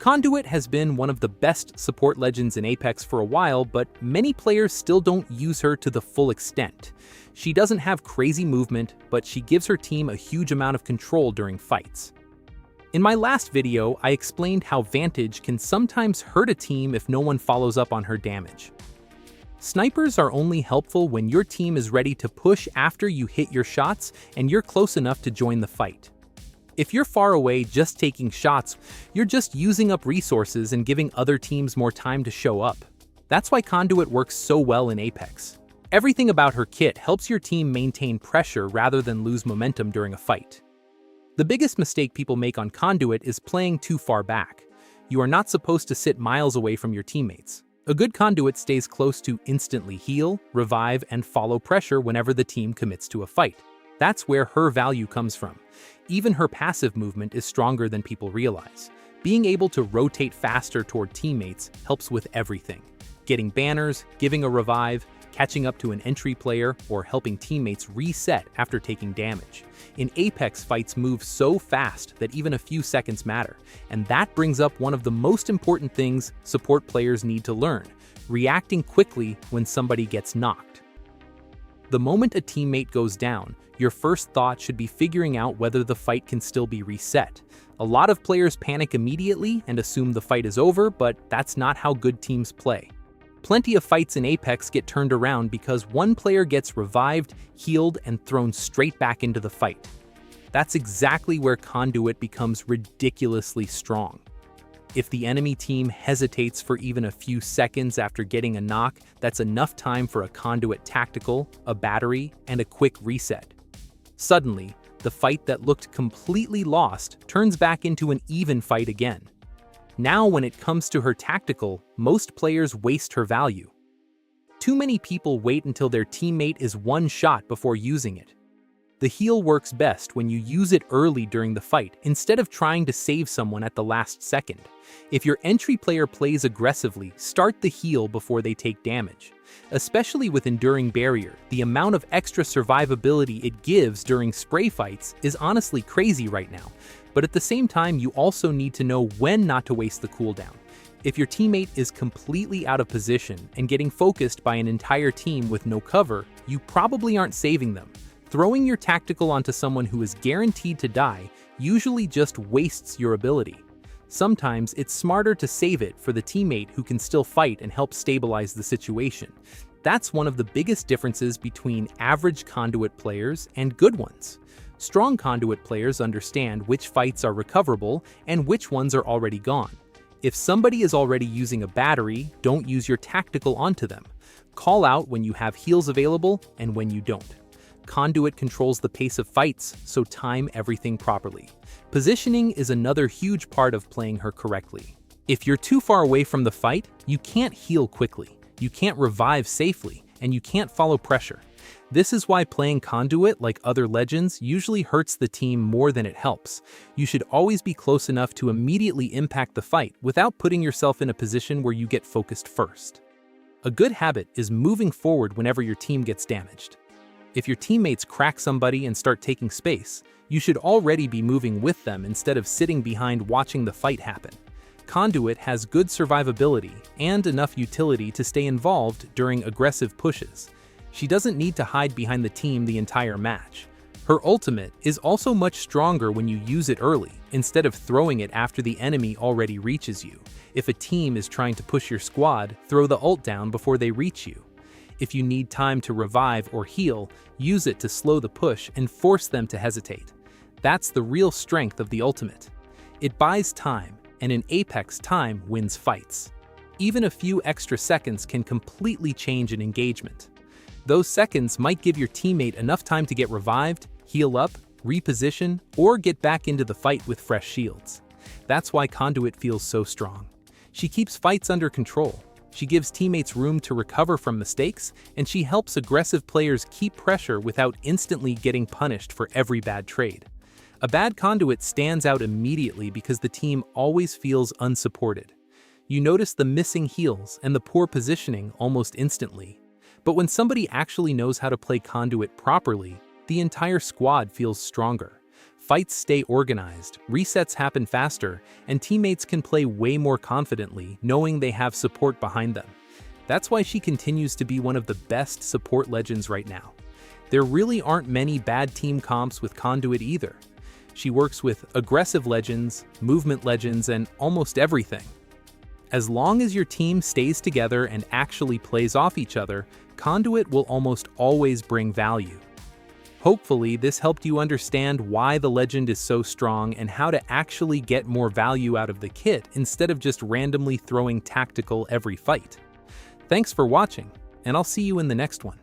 Conduit has been one of the best support legends in Apex for a while, but many players still don't use her to the full extent. She doesn't have crazy movement, but she gives her team a huge amount of control during fights. In my last video, I explained how Vantage can sometimes hurt a team if no one follows up on her damage. Snipers are only helpful when your team is ready to push after you hit your shots and you're close enough to join the fight. If you're far away just taking shots, you're just using up resources and giving other teams more time to show up. That's why Conduit works so well in Apex. Everything about her kit helps your team maintain pressure rather than lose momentum during a fight. The biggest mistake people make on Conduit is playing too far back. You are not supposed to sit miles away from your teammates. A good Conduit stays close to instantly heal, revive, and follow pressure whenever the team commits to a fight. That's where her value comes from. Even her passive movement is stronger than people realize. Being able to rotate faster toward teammates helps with everything. Getting banners, giving a revive, catching up to an entry player, or helping teammates reset after taking damage. In Apex, fights move so fast that even a few seconds matter, and that brings up one of the most important things support players need to learn: reacting quickly when somebody gets knocked. The moment a teammate goes down, your first thought should be figuring out whether the fight can still be reset. A lot of players panic immediately and assume the fight is over, but that's not how good teams play. Plenty of fights in Apex get turned around because one player gets revived, healed, and thrown straight back into the fight. That's exactly where Conduit becomes ridiculously strong. If the enemy team hesitates for even a few seconds after getting a knock, that's enough time for a Conduit tactical, a battery, and a quick reset. Suddenly, the fight that looked completely lost turns back into an even fight again. Now, when it comes to her tactical, most players waste her value. Too many people wait until their teammate is one shot before using it. The heal works best when you use it early during the fight, instead of trying to save someone at the last second. If your entry player plays aggressively, start the heal before they take damage. Especially with Enduring Barrier, the amount of extra survivability it gives during spray fights is honestly crazy right now. But at the same time, you also need to know when not to waste the cooldown. If your teammate is completely out of position and getting focused by an entire team with no cover, you probably aren't saving them. Throwing your tactical onto someone who is guaranteed to die usually just wastes your ability. Sometimes it's smarter to save it for the teammate who can still fight and help stabilize the situation. That's one of the biggest differences between average Conduit players and good ones. Strong Conduit players understand which fights are recoverable and which ones are already gone. If somebody is already using a battery, don't use your tactical onto them. Call out when you have heals available and when you don't. Conduit controls the pace of fights, so time everything properly. Positioning is another huge part of playing her correctly. If you're too far away from the fight, you can't heal quickly, you can't revive safely, and you can't follow pressure. This is why playing Conduit, like other legends, usually hurts the team more than it helps. You should always be close enough to immediately impact the fight without putting yourself in a position where you get focused first. A good habit is moving forward whenever your team gets damaged. If your teammates crack somebody and start taking space, you should already be moving with them instead of sitting behind watching the fight happen. Conduit has good survivability and enough utility to stay involved during aggressive pushes. She doesn't need to hide behind the team the entire match. Her ultimate is also much stronger when you use it early, instead of throwing it after the enemy already reaches you. If a team is trying to push your squad, throw the ult down before they reach you. If you need time to revive or heal, use it to slow the push and force them to hesitate. That's the real strength of the ultimate. It buys time, and in Apex, time wins fights. Even a few extra seconds can completely change an engagement. Those seconds might give your teammate enough time to get revived, heal up, reposition, or get back into the fight with fresh shields. That's why Conduit feels so strong. She keeps fights under control. She gives teammates room to recover from mistakes, and she helps aggressive players keep pressure without instantly getting punished for every bad trade. A bad Conduit stands out immediately because the team always feels unsupported. You notice the missing heals and the poor positioning almost instantly. But when somebody actually knows how to play Conduit properly, the entire squad feels stronger. Fights stay organized, resets happen faster, and teammates can play way more confidently, knowing they have support behind them. That's why she continues to be one of the best support legends right now. There really aren't many bad team comps with Conduit either. She works with aggressive legends, movement legends, and almost everything. As long as your team stays together and actually plays off each other, Conduit will almost always bring value. Hopefully, this helped you understand why the legend is so strong and how to actually get more value out of the kit instead of just randomly throwing tactical every fight. Thanks for watching, and I'll see you in the next one.